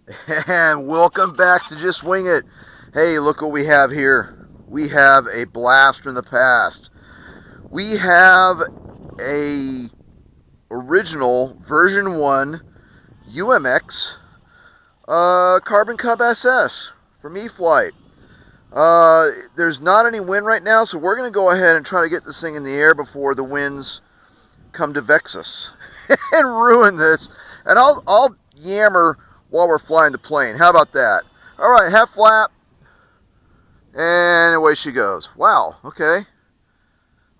And welcome back to Just Wing It. Hey, look what we have here. We have a blast from the past. We have a original version 1 UMX Carbon Cub SS from E-flite. There's not any wind right now, so we're going to go ahead and try to get this thing in the air before the winds come to vex us and ruin this. And I'll yammer while we're flying the plane. How about that? All right, half flap, and away she goes. Wow, okay.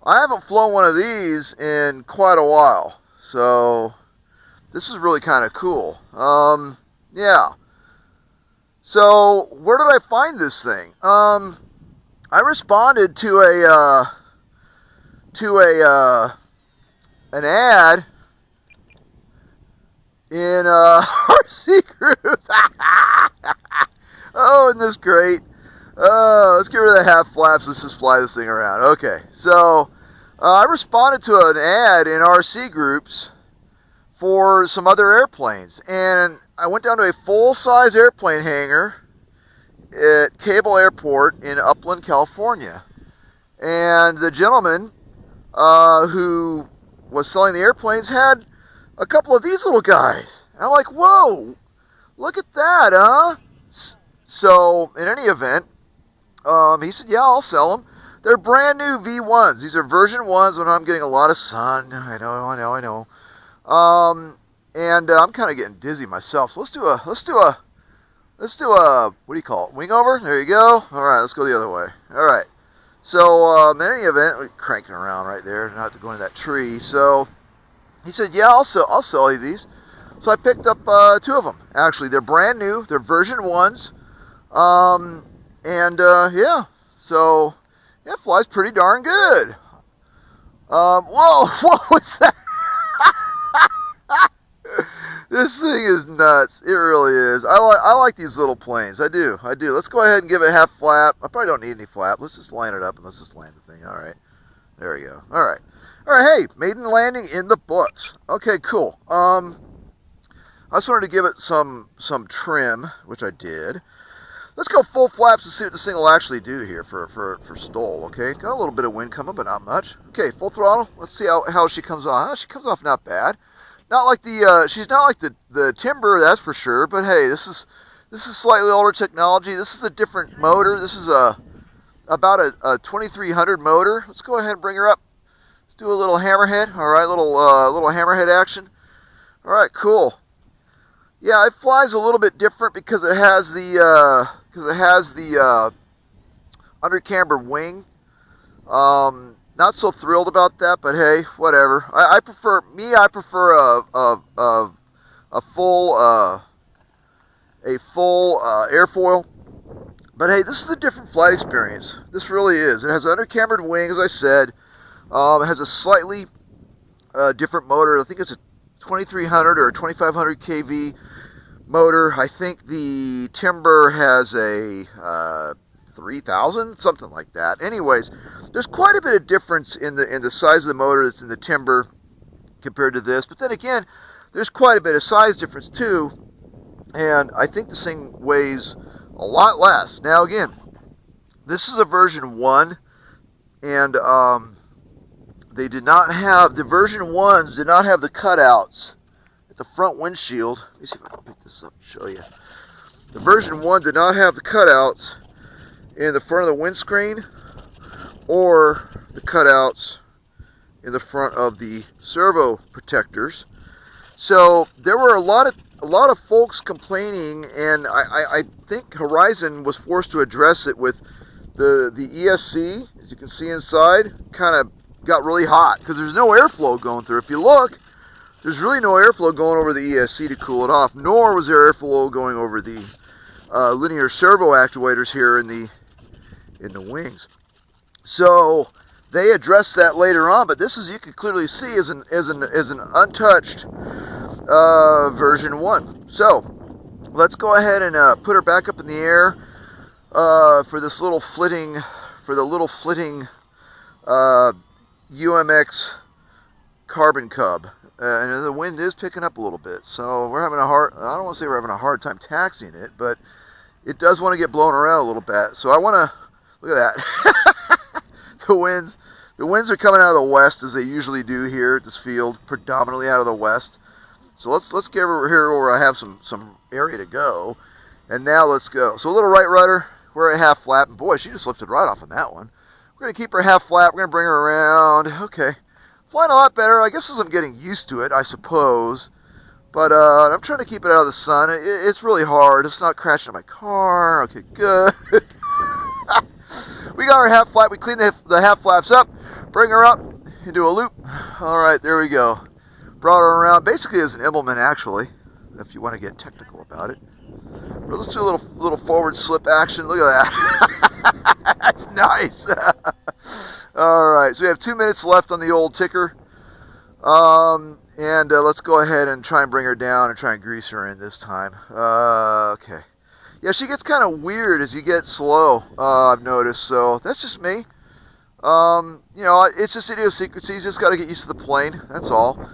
I haven't flown one of these in quite a while, so this is really kind of cool. Yeah. So where did I find this thing? I responded to an ad in RC groups. Oh, isn't this great? Let's get rid of the half flaps. Let's just fly this thing around. Okay, so I responded to an ad in RC groups for some other airplanes, and I went down to a full-size airplane hangar at Cable Airport in Upland, California, and the gentleman who was selling the airplanes had a couple of these little guys. And I'm like, whoa, look at that, huh? So, in any event, he said, yeah, I'll sell them. They're brand new V1s. These are version 1s when I'm getting a lot of sun. I know. And I'm kind of getting dizzy myself. So let's do a, what do you call it? Wing over? There you go. All right, let's go the other way. All right. So, in any event, we're cranking around right there, not to go into that tree. So, he said, yeah, I'll sell you these. So I picked up 2 of them. Actually, they're brand new. They're version 1s. Yeah. So, yeah, it flies pretty darn good. Whoa, what was that? This thing is nuts. It really is. I like these little planes. I do. Let's go ahead and give it half flap. I probably don't need any flap. Let's just line it up and let's just land the thing. All right. There we go. All right. Hey, maiden landing in the books. Okay, cool. I just wanted to give it some trim, which I did. Let's go full flaps and see what this thing will actually do here for stall, okay? Got a little bit of wind coming, but not much. Okay, full throttle. Let's see how she comes off. She comes off not bad. Not like she's not like the Timber, that's for sure, but hey, this is slightly older technology. This is a different motor. This is about a 2300 motor. Let's go ahead and bring her up. Let's do a little hammerhead. All right, little hammerhead action. All right, cool. Yeah, it flies a little bit different because it has the under camber wing. Not so thrilled about that, but hey, whatever. I prefer a full airfoil. But hey, this is a different flight experience. This really is. It has under cambered wing, as I said. It has a slightly different motor. I think it's a 2300 or a 2500 kV motor. I think the Timber has a 3000, something like that. Anyways, there's quite a bit of difference in the size of the motor that's in the Timber compared to this. But then again, there's quite a bit of size difference too. And I think this thing weighs a lot less. Now again, this is a version 1, and they did not have, the version 1s did not have the cutouts at the front windshield. Let me see if I can pick this up and show you. The version 1 did not have the cutouts in the front of the windscreen or the cutouts in the front of the servo protectors. So there were a lot of folks complaining, and I think Horizon was forced to address it with the ESC. As you can see inside, kind of got really hot because there's no airflow going through. If you look, there's really no airflow going over the ESC to cool it off, nor was there airflow going over the linear servo actuators here in the wings. So they addressed that later on, but this, as you can clearly see, is an untouched version 1. So let's go ahead and put her back up in the air for the little flitting UMX Carbon Cub. And the wind is picking up a little bit, so we're having a hard, I don't don't want to say we're having a hard time taxiing it, but it does want to get blown around a little bit. So I want to, look at that. The winds are coming out of the west, as they usually do here at this field, predominantly out of the west. So let's get over here where I have some area to go. And now let's go. So a little right rudder, we're at half flap, and boy, she just lifted right off on that one. We're going to keep her half flat, we're going to bring her around. Okay, flying a lot better, I guess, as I'm getting used to it, I suppose. But I'm trying to keep it out of the sun. It's really hard. It's not crashing my car. Okay, good. We got our half flap. We cleaned the half flaps up. Bring her up into a loop. All right, there we go. Brought her around basically as an implement, actually, if you want to get technical about it. But let's do a little forward slip action. Look at that. That's nice. All right, so we have 2 minutes left on the old ticker. And let's go ahead and try and bring her down and try and grease her in this time. Okay. Yeah, she gets kind of weird as you get slow, I've noticed. So that's just me. You know, it's just idiosyncrasies. Just got to get used to the plane. That's all.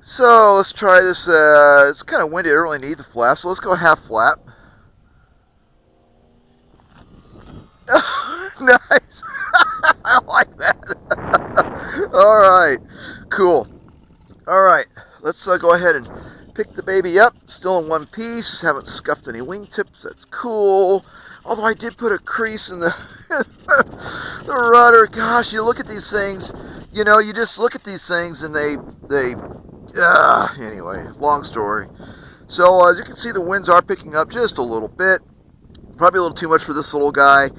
So let's try this. It's kind of windy. I don't really need the flap. So let's go half flap. Nice. I like that. All right. Cool. All right. Let's go ahead and pick the baby up. Still in one piece. Haven't scuffed any wingtips. That's cool. Although I did put a crease in the the rudder. Gosh, you look at these things. You know, you just look at these things and they anyway, long story. So as you can see, the winds are picking up just a little bit. Probably a little too much for this little guy.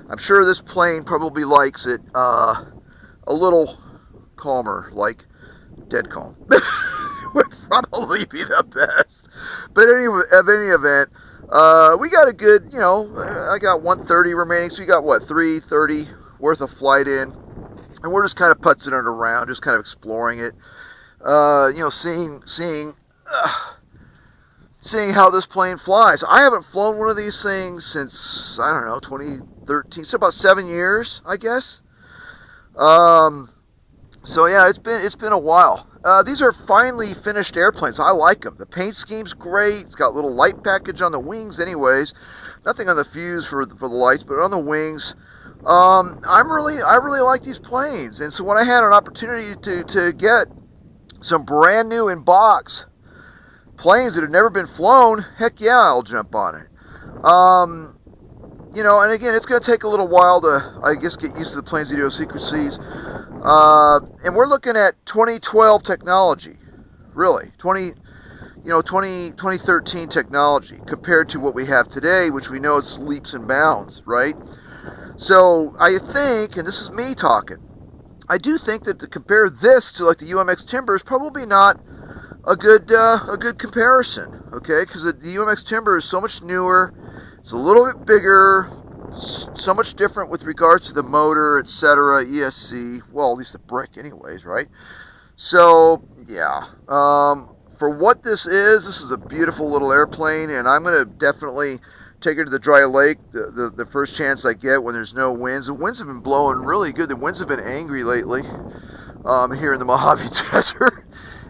I'm sure this plane probably likes it a little calmer, like dead calm. Would probably be the best. But anyway, of any event, we got a good, you know, I got 130 remaining, so we got what, 330 worth of flight in, and we're just kind of putzing it around, just kind of exploring it, you know, seeing how this plane flies. I haven't flown one of these things since, I don't know, 2013, so about 7 years, I guess. So yeah, it's been a while. These are finely finished airplanes. I like them. The paint scheme's great. It's got a little light package on the wings anyways. Nothing on the fuse for the lights, but on the wings. I really like these planes. And so when I had an opportunity to get some brand new in box planes that have never been flown, heck yeah, I'll jump on it. You know, and again, it's going to take a little while to, I guess, get used to the plane's idiosyncrasies. And we're looking at 2012 technology, really, 2013 technology compared to what we have today, which we know it's leaps and bounds, right? So I think, and this is me talking, I do think that to compare this to like the UMX Timber is probably not a good comparison, okay? Because the UMX Timber is so much newer, it's a little bit bigger, so much different with regards to the motor, etc., ESC, well, at least the brick anyways, right? So, yeah, for what this is a beautiful little airplane, and I'm going to definitely take her to the dry lake the first chance I get when there's no winds. The winds have been blowing really good. The winds have been angry lately here in the Mojave Desert,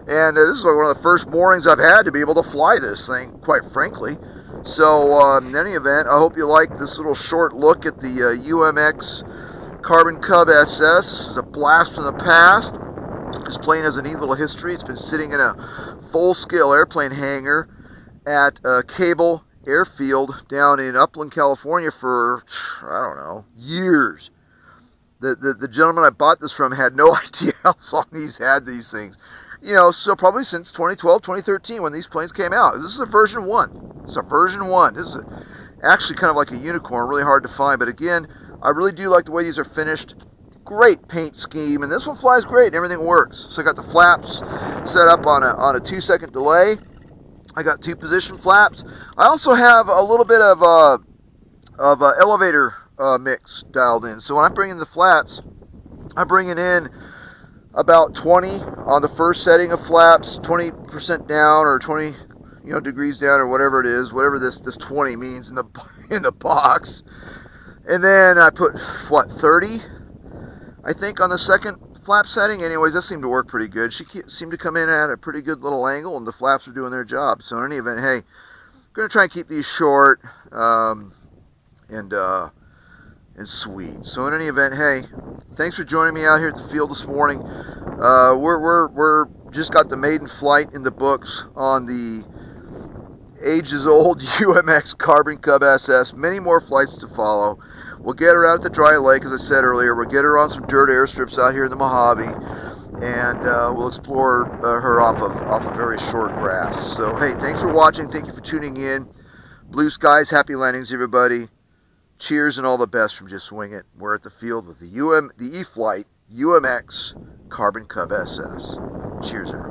and this is one of the first mornings I've had to be able to fly this thing, quite frankly. So, in any event, I hope you like this little short look at the UMX Carbon Cub SS. This is a blast from the past. This plane has a neat little history. It's been sitting in a full-scale airplane hangar at Cable Airfield down in Upland, California for, I don't know, years. The gentleman I bought this from had no idea how long he's had these things. You know, so probably since 2012, 2013 when these planes came out. This is a version 1. This is a version 1. This is actually kind of like a unicorn, really hard to find. But again, I really do like the way these are finished. Great paint scheme, and this one flies great and everything works. So I got the flaps set up on a 2-second delay. I got 2 position flaps. I also have a little bit of elevator mix dialed in. So when I'm bringing the flaps, I'm bringing in about 20 on the first setting of flaps, 20% down or 20 degrees down or whatever it is, whatever this 20 means in the box. And then I put what, 30 I think on the second flap setting, anyways, that seemed to work pretty good. She seemed to come in at a pretty good little angle, and the flaps were doing their job. So in any event, hey, I'm going to try and keep these short and sweet. So in any event, hey, thanks for joining me out here at the field this morning. We're just got the maiden flight in the books on the ages-old UMX Carbon Cub SS. Many more flights to follow. We'll get her out at the dry lake, as I said earlier. We'll get her on some dirt airstrips out here in the Mojave, and we'll explore her off of very short grass. So hey, thanks for watching. Thank you for tuning in. Blue skies, happy landings, everybody. Cheers and all the best from Just Wing It. We're at the field with the E-flite UMX Carbon Cub SS. Cheers, everybody.